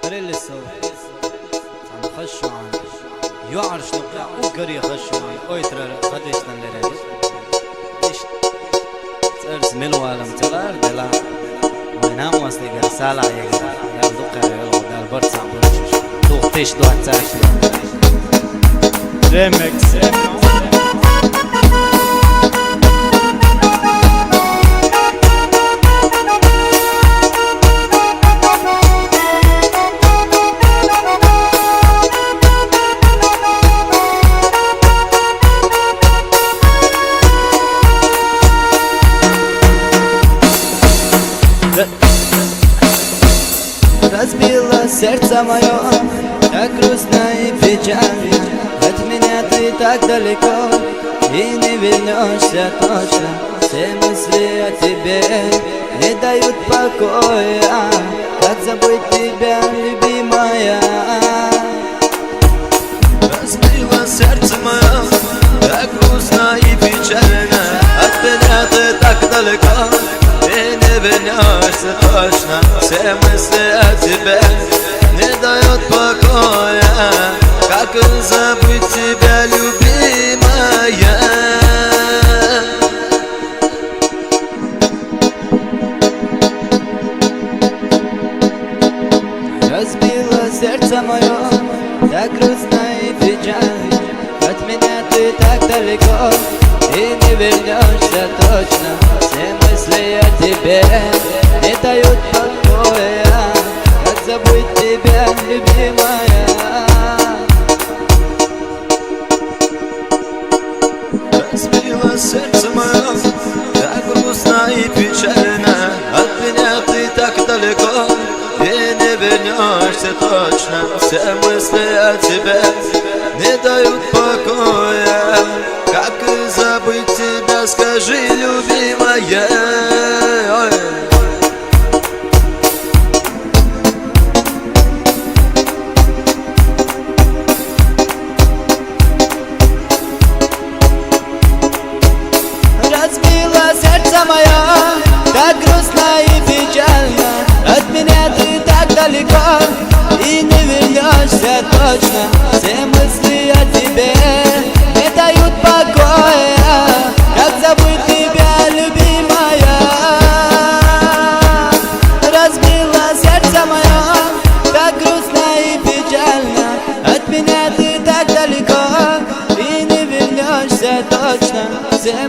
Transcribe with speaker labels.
Speaker 1: تريلي الصوت عم خشوا عن يعرش نقع وقري خشوا عن اوي ترى خديشنا اللي ريش ليش ترس ملو عالم تلار دلا وينام وصلي قال سالع يقدر قال دقا يلو قال برس عم برشش دوغ تيش دوغ تاش ريمكس
Speaker 2: Разбила сердце мое, так грустно и печально. От меня ты так далеко, и не вернешься точно. Все мысли о тебе не дают покоя. Как забыть тебя, любимая?
Speaker 3: Разбила сердце мое, так грустно и печально. От меня ты так далеко, и не вернешься точно. Все мысли о тебе не дают покоя. Как забыть тебя, любимая?
Speaker 2: Разбила сердце мое, так грустно и печально. От меня ты так далеко, и не вернешься точно. Все мысли о тебе не дают покоя. Как забыть тебя, любимая?
Speaker 3: Разбила сердце мое, так грустно и печально. От меня ты так далеко, и не вернешься точно. Все мысли о тебе не дают покоя. Как забыть тебя, скажи, любимая? Ой.
Speaker 2: Разбила сердце мое, так грустно и печально. От меня ты так далеко, и не вернешься точно. Все мысли о тебе не дают покоя. Как забыть тебя, любимая? Разбила сердце мое, так грустно и печально. От меня ты так далеко, и не вернешься точно. Все